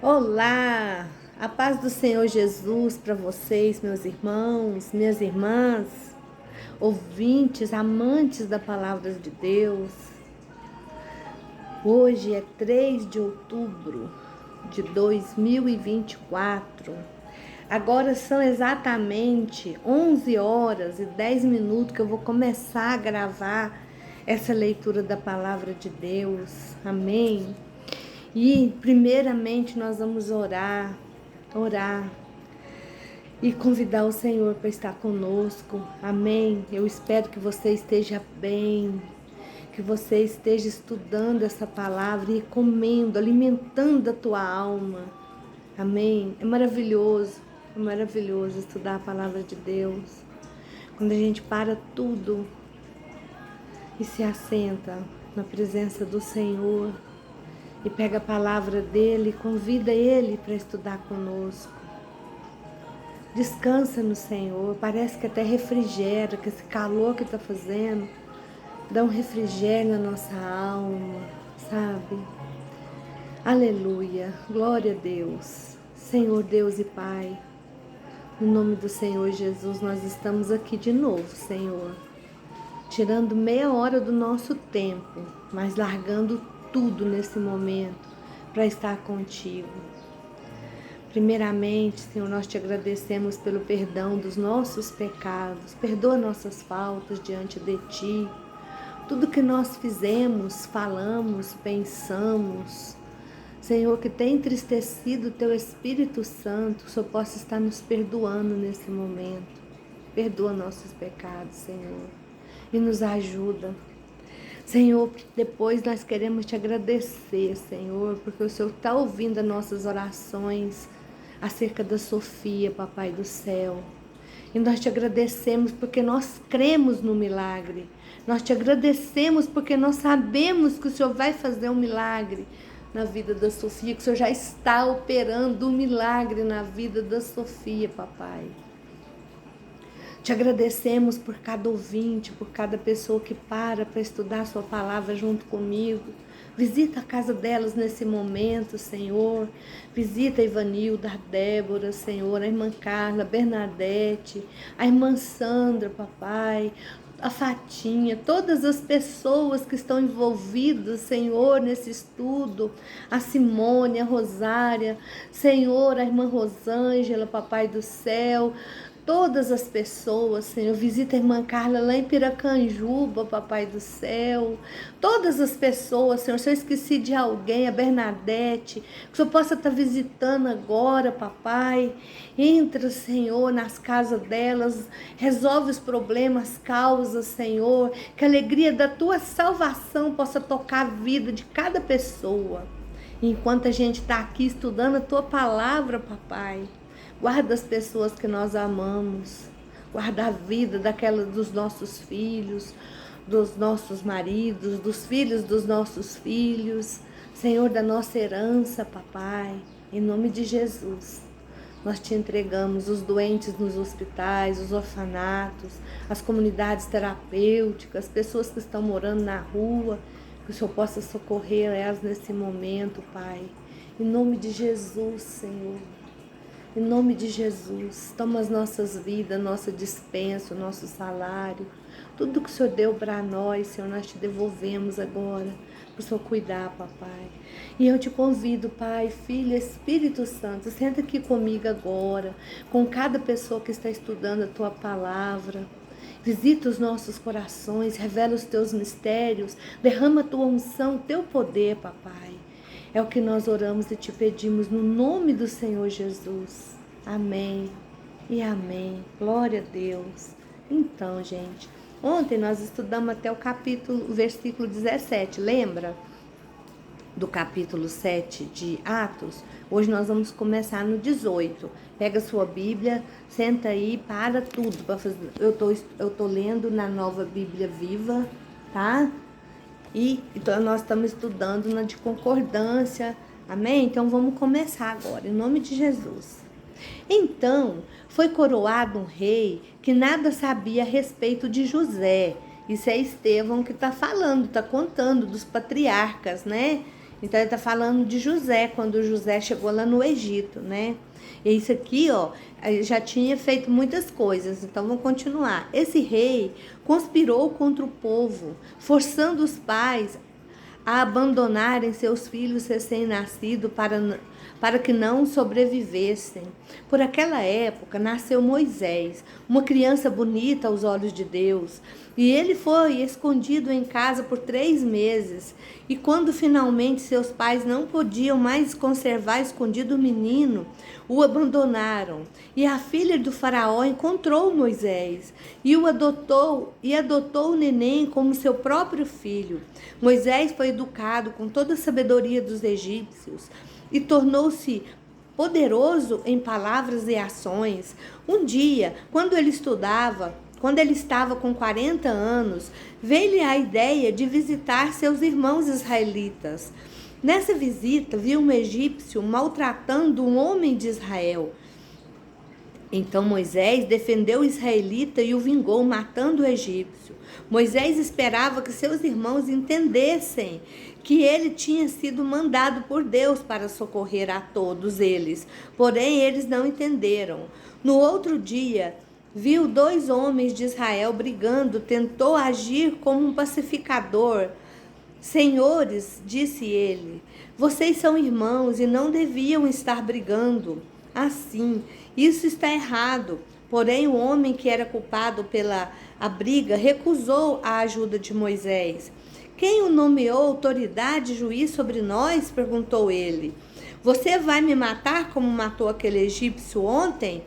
Olá, a paz do Senhor Jesus para vocês, meus irmãos, minhas irmãs, ouvintes, amantes da palavra de Deus. Hoje é 3 de outubro de 2024. Agora são exatamente 11 horas e 10 minutos que eu vou começar a gravar essa leitura da palavra de Deus. Amém? E primeiramente nós vamos orar e convidar o Senhor para estar conosco. Amém? Eu espero que você esteja bem, que você esteja estudando essa palavra e comendo, alimentando a tua alma. Amém? É maravilhoso estudar a palavra de Deus. Quando a gente para tudo e se assenta na presença do Senhor e pega a palavra dele e convida ele para estudar conosco. Descansa no Senhor, parece que até refrigera, que esse calor que está fazendo dá um refrigério na nossa alma, sabe? Aleluia, glória a Deus, Senhor Deus e Pai, no nome do Senhor Jesus, nós estamos aqui de novo, Senhor, tirando meia hora do nosso tempo, mas largando tudo nesse momento para estar contigo. Primeiramente, Senhor, nós te agradecemos pelo perdão dos nossos pecados, perdoa nossas faltas diante de ti, tudo que nós fizemos, falamos, pensamos, Senhor, que tem entristecido o teu Espírito Santo, que o Senhor possa estar nos perdoando nesse momento. Perdoa nossos pecados, Senhor, e nos ajuda. Senhor, depois nós queremos te agradecer, Senhor, porque o Senhor está ouvindo as nossas orações acerca da Sofia, Papai do céu. E nós te agradecemos porque nós cremos no milagre. Nós te agradecemos porque nós sabemos que o Senhor vai fazer um milagre na vida da Sofia, que o Senhor já está operando um milagre na vida da Sofia, Papai. Te agradecemos por cada ouvinte, por cada pessoa que para estudar a sua palavra junto comigo. Visita a casa delas nesse momento, Senhor. Visita a Ivanilda, a Débora, Senhor, a irmã Carla, a Bernadette, a irmã Sandra, Papai, a Fatinha, todas as pessoas que estão envolvidas, Senhor, nesse estudo, a Simone, a Rosária, Senhor, a irmã Rosângela, Papai do céu, todas as pessoas, Senhor, visita a irmã Carla lá em Piracanjuba, Papai do céu, todas as pessoas, Senhor, se eu esqueci de alguém, a Bernadette, que o Senhor possa estar visitando agora, Papai, entra, Senhor, nas casas delas, resolve os problemas, causas, Senhor, que a alegria da tua salvação possa tocar a vida de cada pessoa, enquanto a gente está aqui estudando a tua palavra, Papai. Guarda as pessoas que nós amamos, guarda a vida dos nossos filhos, dos nossos maridos, dos filhos dos nossos filhos, Senhor, da nossa herança, Papai, em nome de Jesus. Nós te entregamos os doentes nos hospitais, os orfanatos, as comunidades terapêuticas, as pessoas que estão morando na rua, que o Senhor possa socorrer elas nesse momento, Pai, em nome de Jesus, Senhor. Em nome de Jesus, toma as nossas vidas, nossa dispensa, nosso salário, tudo que o Senhor deu para nós, Senhor, nós te devolvemos agora, para o Senhor cuidar, Papai. E eu te convido, Pai, Filho, Espírito Santo, senta aqui comigo agora, com cada pessoa que está estudando a Tua palavra. Visita os nossos corações, revela os Teus mistérios, derrama a Tua unção, o Teu poder, Papai. É o que nós oramos e te pedimos no nome do Senhor Jesus. Amém e amém. Glória a Deus. Então, gente, ontem nós estudamos até o versículo 17, lembra? Do capítulo 7 de Atos. Hoje nós vamos começar no 18. Pega a sua Bíblia, senta aí, para tudo. Para fazer. Eu tô lendo na Nova Bíblia Viva, tá? E então nós estamos estudando na de concordância, amém? Então vamos começar agora, em nome de Jesus. Então foi coroado um rei que nada sabia a respeito de José. Isso é Estevão que está falando, está contando dos patriarcas, né? Então ele está falando de José, quando José chegou lá no Egito, né? E isso aqui, ó, já tinha feito muitas coisas, então vamos continuar. Esse rei conspirou contra o povo, forçando os pais a abandonarem seus filhos recém-nascidos para que não sobrevivessem. Por aquela época nasceu Moisés, uma criança bonita aos olhos de Deus, e ele foi escondido em casa por 3 meses. E quando finalmente seus pais não podiam mais conservar escondido o menino, o abandonaram. E a filha do faraó encontrou Moisés e adotou o neném como seu próprio filho. Moisés foi educado com toda a sabedoria dos egípcios e tornou-se poderoso em palavras e ações. Um dia, quando ele estava com 40 anos, veio-lhe a ideia de visitar seus irmãos israelitas. Nessa visita, viu um egípcio maltratando um homem de Israel. Então Moisés defendeu o israelita e o vingou, matando o egípcio. Moisés esperava que seus irmãos entendessem que ele tinha sido mandado por Deus para socorrer a todos eles. Porém, eles não entenderam. No outro dia, viu 2 homens de Israel brigando, tentou agir como um pacificador. Senhores, disse ele, vocês são irmãos e não deviam estar brigando assim. Isso está errado. Porém, o homem que era culpado pela briga recusou a ajuda de Moisés. Quem o nomeou autoridade e juiz sobre nós? Perguntou ele. Você vai me matar como matou aquele egípcio ontem?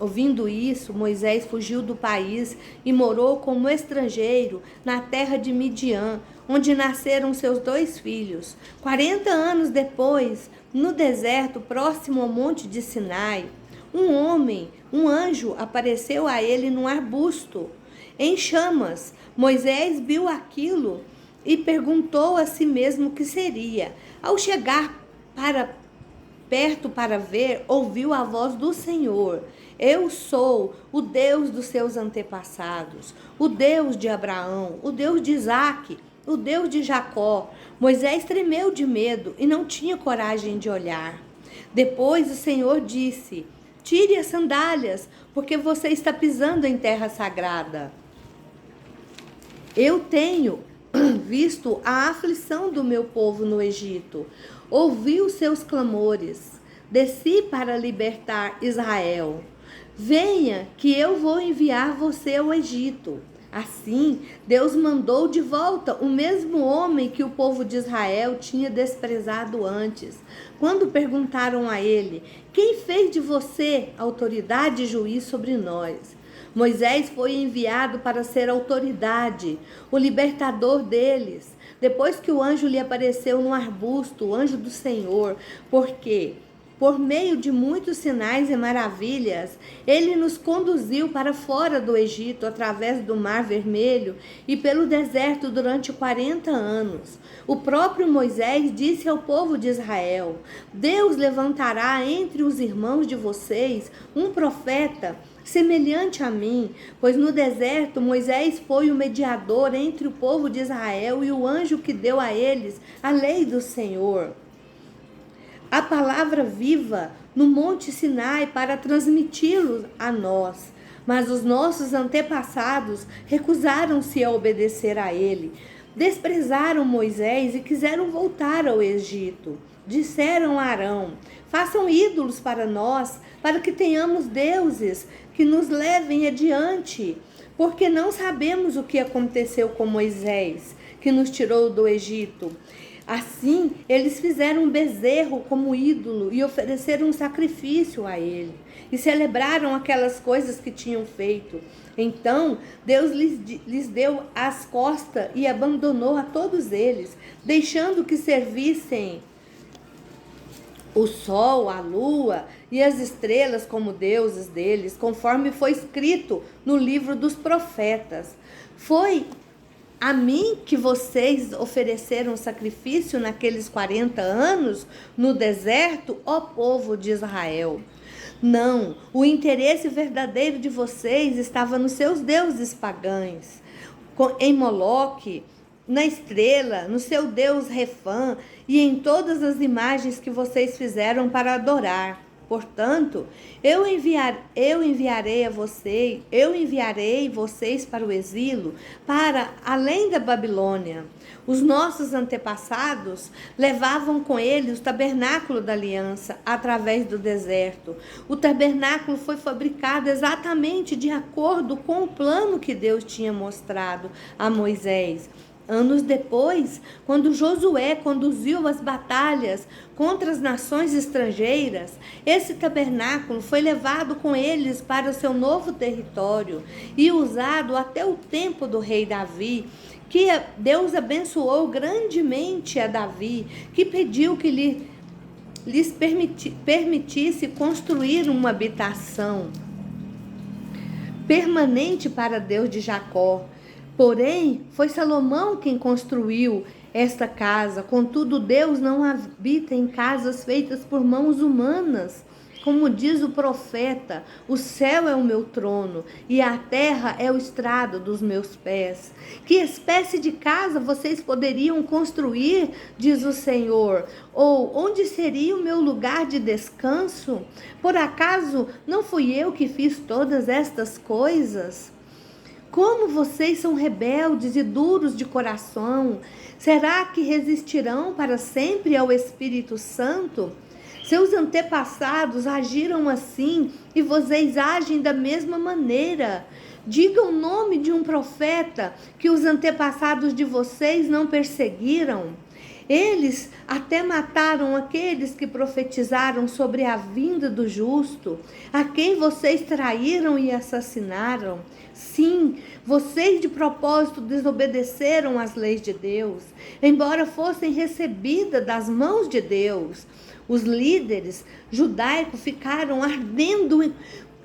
Ouvindo isso, Moisés fugiu do país e morou como estrangeiro na terra de Midian, onde nasceram seus 2 filhos. 40 anos depois, no deserto próximo ao monte de Sinai, um anjo apareceu a ele num arbusto, em chamas. Moisés viu aquilo e perguntou a si mesmo o que seria. Ao chegar perto para ver, ouviu a voz do Senhor. Eu sou o Deus dos seus antepassados, o Deus de Abraão, o Deus de Isaque, o Deus de Jacó. Moisés tremeu de medo e não tinha coragem de olhar. Depois o Senhor disse: tire as sandálias, porque você está pisando em terra sagrada. Eu tenho visto a aflição do meu povo no Egito, ouvi os seus clamores, desci para libertar Israel. Venha, que eu vou enviar você ao Egito. Assim, Deus mandou de volta o mesmo homem que o povo de Israel tinha desprezado antes. Quando perguntaram a ele: quem fez de você autoridade e juiz sobre nós? Moisés foi enviado para ser autoridade, o libertador deles. Depois que o anjo lhe apareceu no arbusto, o anjo do Senhor, porque por meio de muitos sinais e maravilhas, ele nos conduziu para fora do Egito, através do Mar Vermelho e pelo deserto durante 40 anos. O próprio Moisés disse ao povo de Israel: Deus levantará entre os irmãos de vocês um profeta semelhante a mim, pois no deserto Moisés foi o mediador entre o povo de Israel e o anjo que deu a eles a lei do Senhor, a palavra viva no Monte Sinai para transmiti-los a nós. Mas os nossos antepassados recusaram-se a obedecer a ele, desprezaram Moisés e quiseram voltar ao Egito. Disseram a Arão: façam ídolos para nós, para que tenhamos deuses que nos levem adiante, porque não sabemos o que aconteceu com Moisés, que nos tirou do Egito. Assim, eles fizeram um bezerro como ídolo e ofereceram um sacrifício a ele. E celebraram aquelas coisas que tinham feito. Então, Deus lhes deu as costas e abandonou a todos eles, deixando que servissem o sol, a lua e as estrelas como deuses deles, conforme foi escrito no livro dos profetas. Foi a mim que vocês ofereceram sacrifício naqueles 40 anos no deserto, ó povo de Israel. Não, o interesse verdadeiro de vocês estava nos seus deuses pagãos, em Moloque na estrela, no seu Deus Refã e em todas as imagens que vocês fizeram para adorar. Portanto, eu enviarei vocês para o exílio, para além da Babilônia. Os nossos antepassados levavam com eles o tabernáculo da aliança através do deserto. O tabernáculo foi fabricado exatamente de acordo com o plano que Deus tinha mostrado a Moisés. Anos depois, quando Josué conduziu as batalhas contra as nações estrangeiras, esse tabernáculo foi levado com eles para o seu novo território e usado até o tempo do rei Davi, que Deus abençoou grandemente a Davi, que pediu que lhes permitisse construir uma habitação permanente para Deus de Jacó. Porém, foi Salomão quem construiu esta casa. Contudo, Deus não habita em casas feitas por mãos humanas. Como diz o profeta, o céu é o meu trono e a terra é o estrado dos meus pés. Que espécie de casa vocês poderiam construir, diz o Senhor? Ou onde seria o meu lugar de descanso? Por acaso não fui eu que fiz todas estas coisas? Como vocês são rebeldes e duros de coração, será que resistirão para sempre ao Espírito Santo? Seus antepassados agiram assim e vocês agem da mesma maneira. Diga o nome de um profeta que os antepassados de vocês não perseguiram. Eles até mataram aqueles que profetizaram sobre a vinda do justo, a quem vocês traíram e assassinaram. Sim, vocês de propósito desobedeceram às leis de Deus, embora fossem recebidas das mãos de Deus. Os líderes judaicos ficaram ardendo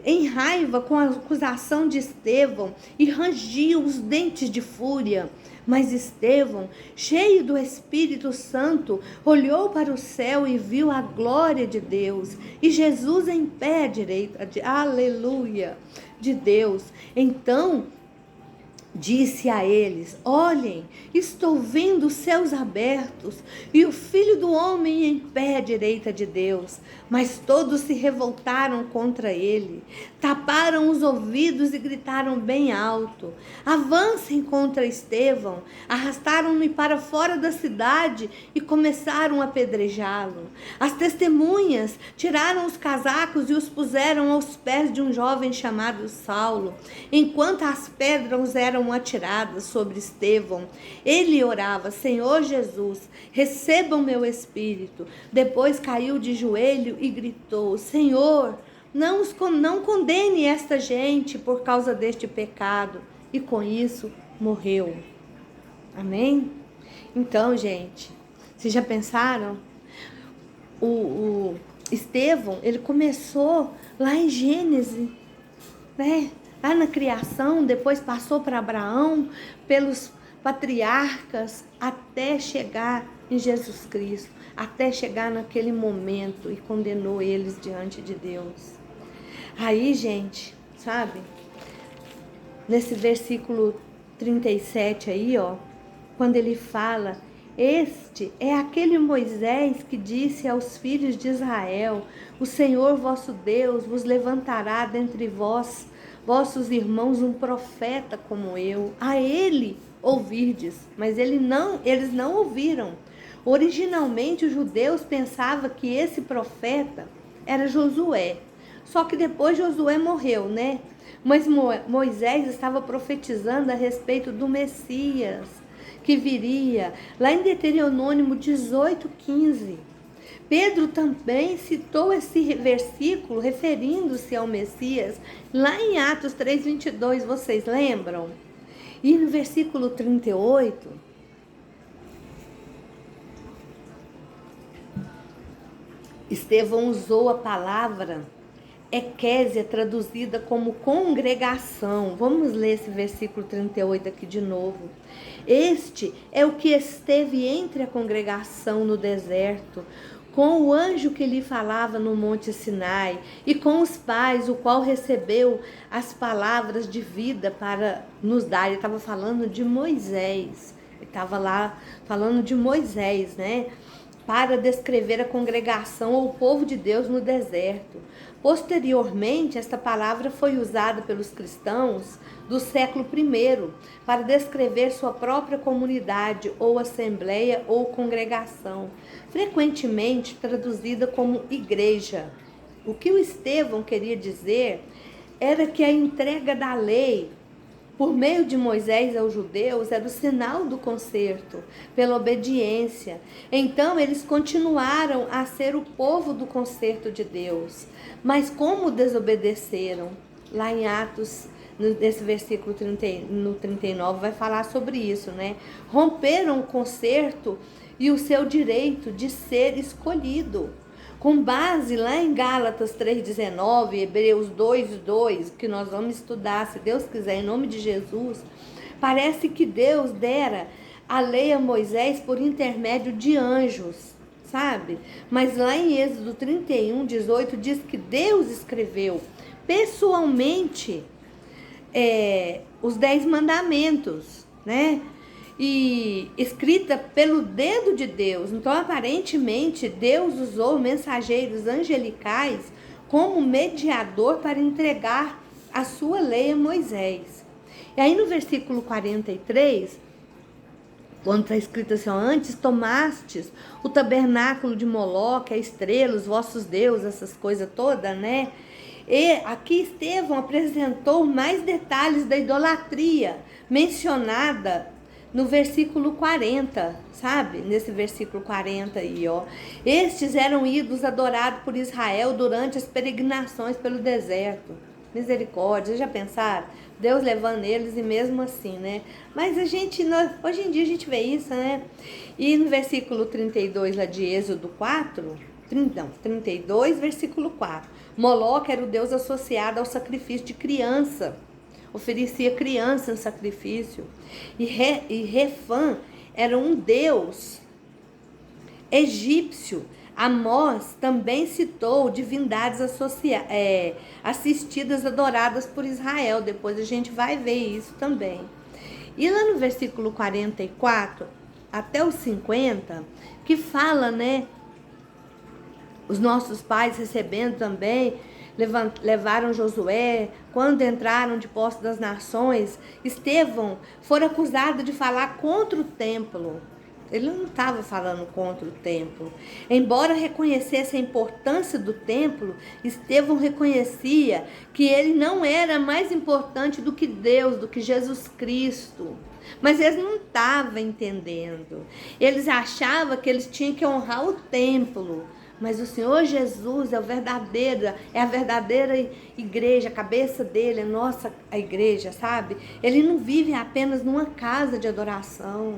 em raiva com a acusação de Estevão e rangiam os dentes de fúria. Mas Estevão, cheio do Espírito Santo, olhou para o céu e viu a glória de Deus e Jesus em pé à direita, aleluia, de Deus. Então disse a eles: olhem, estou vendo os céus abertos e o Filho do Homem em pé à direita de Deus. Mas todos se revoltaram contra ele, taparam os ouvidos e gritaram bem alto: avancem contra Estevão. Arrastaram-no para fora da cidade e começaram a apedrejá-lo. As testemunhas tiraram os casacos e os puseram aos pés de um jovem chamado Saulo, enquanto as pedras eram atiradas sobre Estevão. Ele orava: Senhor Jesus, receba o meu espírito. Depois caiu de joelho e gritou: Senhor, não condene esta gente por causa deste pecado. E com isso morreu. Amém? Então, gente, vocês já pensaram? O Estevão, ele começou lá em Gênesis, né? Lá na criação, depois passou para Abraão, pelos patriarcas, até chegar em Jesus Cristo, até chegar naquele momento e condenou eles diante de Deus. Aí, gente, sabe, nesse versículo 37 aí, ó, quando ele fala: este é aquele Moisés que disse aos filhos de Israel: o Senhor vosso Deus vos levantará dentre vossos irmãos um profeta como eu. A ele ouvirdes, mas eles não ouviram. Originalmente os judeus pensavam que esse profeta era Josué. Só que depois Josué morreu, né? Mas Moisés estava profetizando a respeito do Messias que viria, lá em Deuteronômio 18:15. Pedro também citou esse versículo referindo-se ao Messias, lá em Atos 3:22, vocês lembram? E no versículo 38, Estevão usou a palavra eclésia, traduzida como congregação. Vamos ler esse versículo 38 aqui de novo. Este é o que esteve entre a congregação no deserto, com o anjo que lhe falava no monte Sinai, e com os pais, o qual recebeu as palavras de vida para nos dar. Ele estava falando de Moisés, estava lá falando de Moisés, né? Para descrever a congregação ou o povo de Deus no deserto. Posteriormente, esta palavra foi usada pelos cristãos do século I para descrever sua própria comunidade ou assembleia ou congregação, frequentemente traduzida como igreja. O que o Estevão queria dizer era que a entrega da lei por meio de Moisés aos judeus era o sinal do conserto, pela obediência. Então eles continuaram a ser o povo do conserto de Deus. Mas como desobedeceram? Lá em Atos, nesse versículo 39, vai falar sobre isso, né? Romperam o conserto e o seu direito de ser escolhido. Com base lá em Gálatas 3,19, Hebreus 2,2, que nós vamos estudar, se Deus quiser, em nome de Jesus, parece que Deus dera a lei a Moisés por intermédio de anjos, sabe? Mas lá em Êxodo 31,18 diz que Deus escreveu pessoalmente os 10 mandamentos, né? E escrita pelo dedo de Deus. Então, aparentemente, Deus usou mensageiros angelicais como mediador para entregar a sua lei a Moisés. E aí no versículo 43, quando está escrito assim, antes tomastes o tabernáculo de Moloque, a estrela, os vossos deuses, essas coisas todas, né? E aqui Estevão apresentou mais detalhes da idolatria mencionada no versículo 40, sabe? Nesse versículo 40 aí, ó. Estes eram ídolos adorados por Israel durante as peregrinações pelo deserto. Misericórdia, vocês já pensaram? Deus levando eles e mesmo assim, né? Mas hoje em dia a gente vê isso, né? E no versículo 32 lá de Êxodo 32, versículo 4. Moloque era o deus associado ao sacrifício de criança. Oferecia criança em sacrifício. E Refã era um deus egípcio. Amós também citou divindades assistidas, adoradas por Israel. Depois a gente vai ver isso também. E lá no versículo 44 até os 50, que fala, né? Os nossos pais recebendo também, levaram Josué, quando entraram de posse das nações, Estevão foi acusado de falar contra o templo. Ele não estava falando contra o templo. Embora reconhecesse a importância do templo, Estevão reconhecia que ele não era mais importante do que Deus, do que Jesus Cristo. Mas eles não estavam entendendo. Eles achavam que eles tinham que honrar o templo. Mas o Senhor Jesus é a verdadeira igreja, a cabeça dele é a igreja, sabe? Ele não vive apenas numa casa de adoração.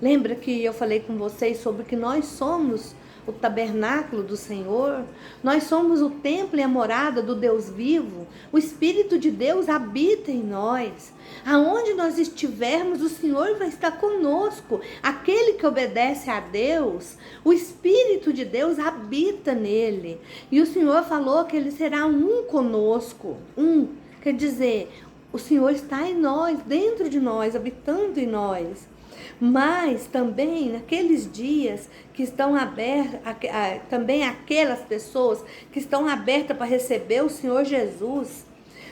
Lembra que eu falei com vocês sobre que nós somos o tabernáculo do Senhor? Nós somos o templo e a morada do Deus vivo. O Espírito de Deus habita em nós. Aonde nós estivermos, o Senhor vai estar conosco. Aquele que obedece a Deus, o Espírito de Deus habita nele. E o Senhor falou que ele será um conosco. Quer dizer, o Senhor está em nós, dentro de nós, habitando em nós. Mas também naqueles dias que estão abertos, também aquelas pessoas que estão abertas para receber o Senhor Jesus.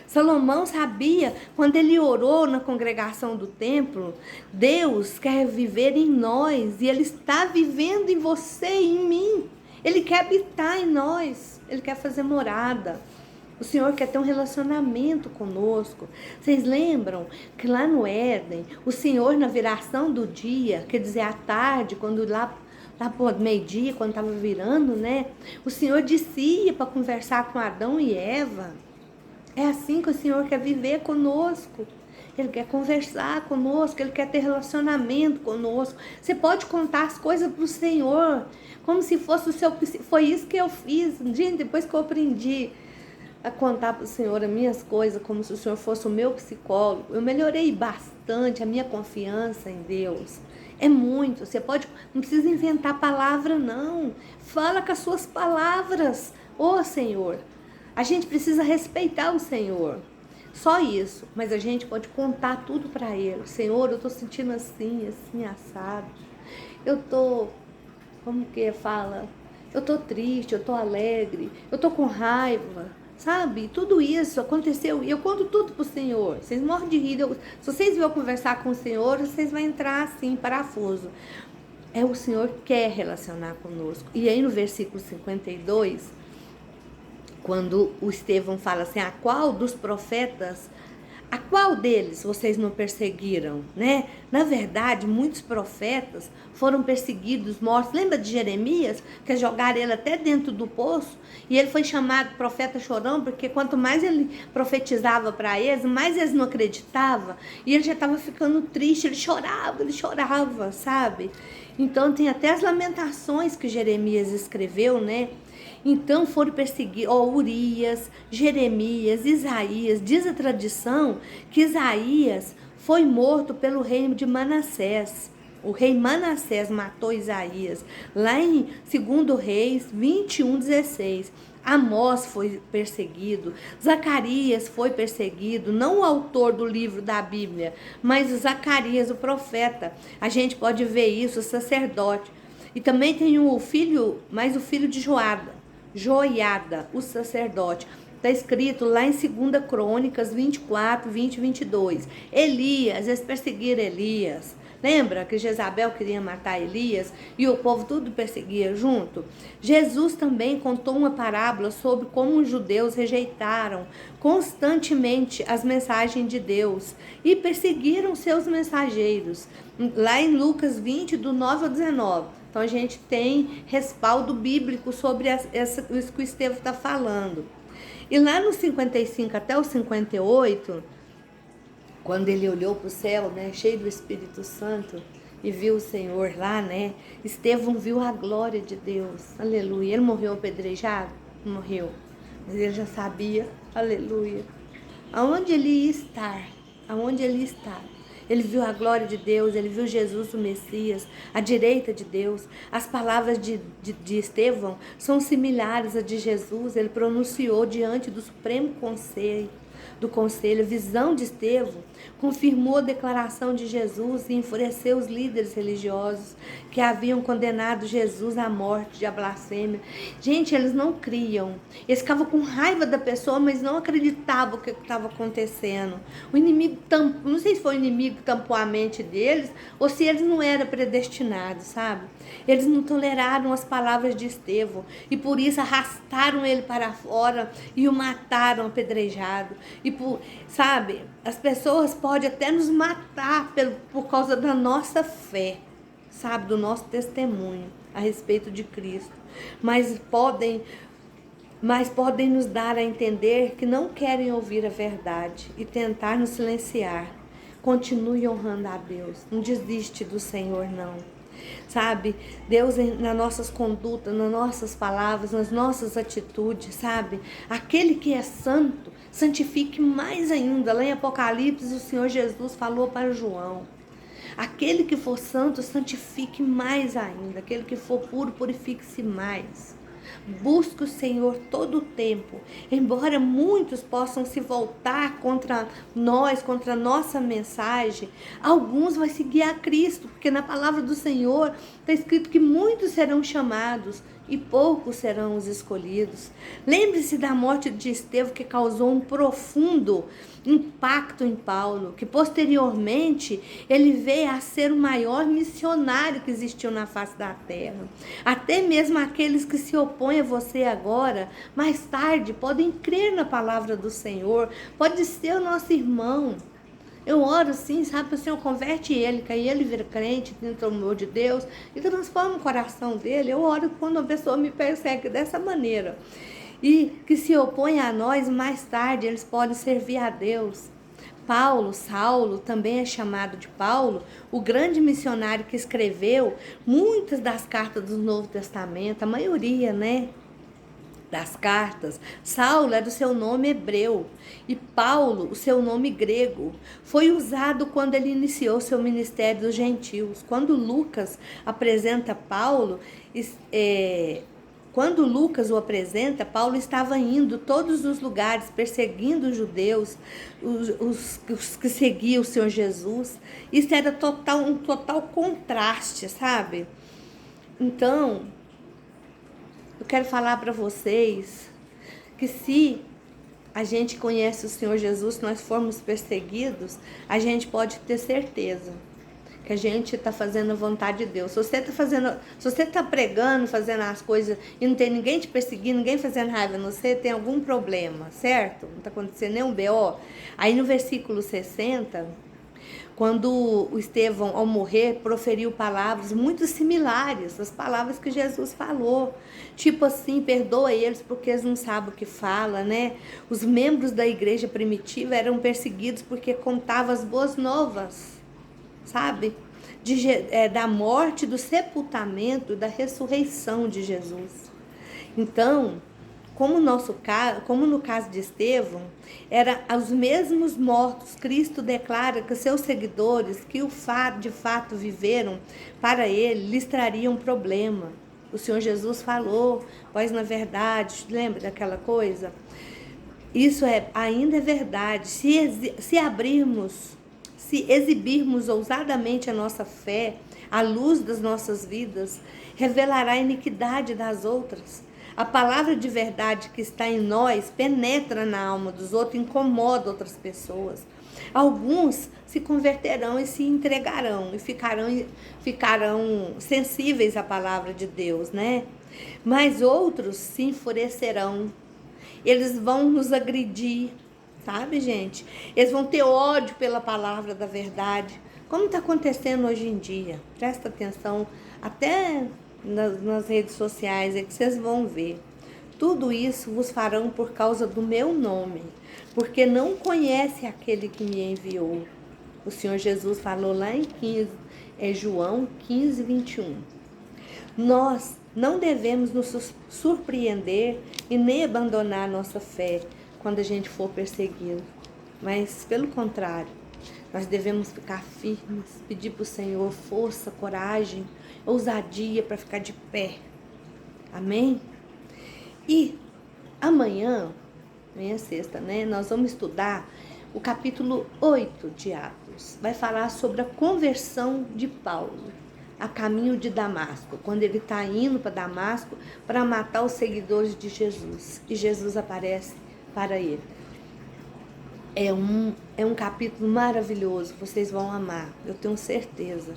Salomão sabia, quando ele orou na congregação do templo, Deus quer viver em nós e Ele está vivendo em você e em mim. Ele quer habitar em nós, Ele quer fazer morada. O Senhor quer ter um relacionamento conosco. Vocês lembram que lá no Éden, o Senhor na viração do dia, quer dizer, à tarde, quando lá por meio-dia, quando estava virando, né? O Senhor descia para conversar com Adão e Eva. É assim que o Senhor quer viver conosco. Ele quer conversar conosco, Ele quer ter relacionamento conosco. Você pode contar as coisas para o Senhor, como se fosse o seu... Foi isso que eu fiz. Gente, depois que eu aprendi a contar para o Senhor as minhas coisas, como se o Senhor fosse o meu psicólogo, eu melhorei bastante a minha confiança em Deus. É muito. Você pode... Não precisa inventar palavra, não. Fala com as suas palavras. Ô, Senhor... A gente precisa respeitar o Senhor. Só isso. Mas a gente pode contar tudo para Ele. Senhor, eu estou sentindo assim, assim, assado. Eu tô, como que fala? Eu tô triste, eu tô alegre, eu tô com raiva, sabe? Tudo isso aconteceu e eu conto tudo pro Senhor. Vocês morrem de rir. Se vocês vierem conversar com o Senhor, vocês vão entrar assim, parafuso. É o Senhor que quer relacionar conosco. E aí no versículo 52, quando o Estevão fala assim, a qual dos profetas, a qual deles vocês não perseguiram, né? Na verdade, muitos profetas foram perseguidos, mortos. Lembra de Jeremias, que jogaram ele até dentro do poço? E ele foi chamado profeta chorão, porque quanto mais ele profetizava para eles, mais eles não acreditavam. E ele já estava ficando triste, ele chorava, sabe? Então tem até as lamentações que Jeremias escreveu, né? Então foram perseguir Urias, Jeremias, Isaías. Diz a tradição que Isaías foi morto pelo reino de Manassés. O rei Manassés matou Isaías. Lá em 2 Reis 21:16. Amós foi perseguido, Zacarias foi perseguido, não o autor do livro da Bíblia, mas Zacarias, o profeta. A gente pode ver isso, o sacerdote. E também tem o filho de Joiada, o sacerdote. Está escrito lá em 2 Crônicas 24, 20 e 22. Elias, eles perseguiram Elias. Lembra que Jezabel queria matar Elias e o povo tudo perseguia junto? Jesus também contou uma parábola sobre como os judeus rejeitaram constantemente as mensagens de Deus e perseguiram seus mensageiros. Lá em Lucas 20, do 9 ao 19. Então a gente tem respaldo bíblico sobre isso que o Estevão está falando. E lá no 55 até o 58, quando ele olhou para o céu, né, cheio do Espírito Santo, e viu o Senhor lá, né? Estevão viu a glória de Deus, aleluia. Ele morreu apedrejado? Morreu. Mas ele já sabia, aleluia, aonde ele ia estar, aonde ele está. Ele viu a glória de Deus, ele viu Jesus, o Messias, a direita de Deus. As palavras de Estevão são similares a de Jesus. Ele pronunciou diante do Supremo Conselho. A visão de Estevão confirmou a declaração de Jesus e enfureceu os líderes religiosos que haviam condenado Jesus à morte, à blasfêmia. Gente, eles não criam. Eles ficavam com raiva da pessoa, mas não acreditavam o que estava acontecendo. O inimigo, não sei se foi o inimigo que tampou a mente deles ou se eles não eram predestinados, sabe? Eles não toleraram as palavras de Estevão e por isso arrastaram ele para fora e o mataram apedrejado. E sabe, as pessoas podem até nos matar por causa da nossa fé, sabe, do nosso testemunho a respeito de Cristo. Mas podem nos dar a entender que não querem ouvir a verdade e tentar nos silenciar. Continue honrando a Deus. Não desiste do Senhor, não. Sabe, Deus nas nossas condutas, nas nossas palavras, nas nossas atitudes, sabe? Aquele que é santo, santifique mais ainda. Lá em Apocalipse, o Senhor Jesus falou para João: aquele que for santo, santifique mais ainda. Aquele que for puro, purifique-se mais. Busque o Senhor todo o tempo. Embora muitos possam se voltar contra nós, contra a nossa mensagem, alguns vão seguir a Cristo, porque na palavra do Senhor está escrito que muitos serão chamados e poucos serão os escolhidos. Lembre-se da morte de Estevão, que causou um profundo impacto em Paulo, que posteriormente ele veio a ser o maior missionário que existiu na face da terra. Até mesmo aqueles que se opõem a você agora, mais tarde, podem crer na palavra do Senhor, pode ser o nosso irmão. Eu oro assim, sabe, o Senhor converte ele, que aí ele vira crente, dentro do amor de Deus, e transforma o coração dele. Eu oro quando a pessoa me persegue dessa maneira. E que se opõe a nós, mais tarde eles podem servir a Deus. Saulo, também é chamado de Paulo, o grande missionário que escreveu muitas das cartas do Novo Testamento, a maioria, né? Das cartas. Saulo era o seu nome hebreu e Paulo o seu nome grego. Foi usado quando ele iniciou seu ministério dos gentios. Quando Lucas apresenta Paulo, quando Lucas o apresenta, Paulo estava indo todos os lugares, perseguindo os judeus, os que seguiam o Senhor Jesus. Isso era um total contraste, sabe? Então, eu quero falar para vocês que se a gente conhece o Senhor Jesus, se nós formos perseguidos, a gente pode ter certeza que a gente está fazendo a vontade de Deus. Se você está pregando, fazendo as coisas e não tem ninguém te perseguindo, ninguém fazendo raiva, você tem algum problema, certo? Não está acontecendo nenhum BO. Aí no versículo 60, quando o Estevão, ao morrer, proferiu palavras muito similares às palavras que Jesus falou. Tipo assim, perdoa eles porque eles não sabem o que fala, né? Os membros da igreja primitiva eram perseguidos porque contavam as boas novas, sabe? Da morte, do sepultamento, da ressurreição de Jesus. Então, como no caso de Estevão, eram os mesmos mortos. Cristo declara que seus seguidores, que de fato viveram para ele, lhes trariam problema. O Senhor Jesus falou, pois na verdade, lembra daquela coisa? Isso ainda é verdade. Se exibirmos ousadamente a nossa fé, a luz das nossas vidas revelará a iniquidade das outras. A palavra de verdade que está em nós penetra na alma dos outros, incomoda outras pessoas. Alguns se converterão e se entregarão e ficarão sensíveis à palavra de Deus, né? Mas outros se enfurecerão. Eles vão nos agredir, sabe, gente? Eles vão ter ódio pela palavra da verdade, como está acontecendo hoje em dia. Presta atenção, até nas redes sociais, é que vocês vão ver. Tudo isso vos farão por causa do meu nome, porque não conhece aquele que me enviou. O Senhor Jesus falou lá em João 15, 21. Nós não devemos nos surpreender e nem abandonar nossa fé quando a gente for perseguido, mas pelo contrário, nós devemos ficar firmes, pedir para o Senhor força, coragem, ousadia para ficar de pé. Amém? E amanhã é sexta, né? Nós vamos estudar o capítulo 8 de Atos. Vai falar sobre a conversão de Paulo a caminho de Damasco, quando ele está indo para Damasco para matar os seguidores de Jesus. E Jesus aparece para ele. É um capítulo maravilhoso, vocês vão amar, eu tenho certeza.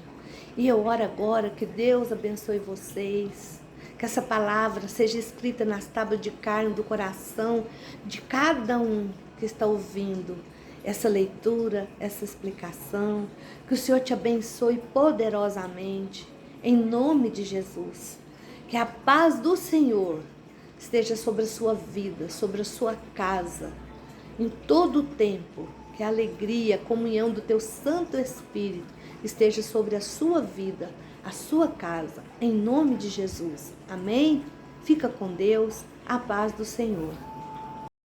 E eu oro agora que Deus abençoe vocês, que essa palavra seja escrita nas tábuas de carne do coração de cada um que está ouvindo essa leitura, essa explicação. Que o Senhor te abençoe poderosamente, em nome de Jesus. Que a paz do Senhor esteja sobre a sua vida, sobre a sua casa, em todo o tempo. Que a alegria, a comunhão do teu Santo Espírito esteja sobre a sua vida, a sua casa, em nome de Jesus. Amém? Fica com Deus, a paz do Senhor.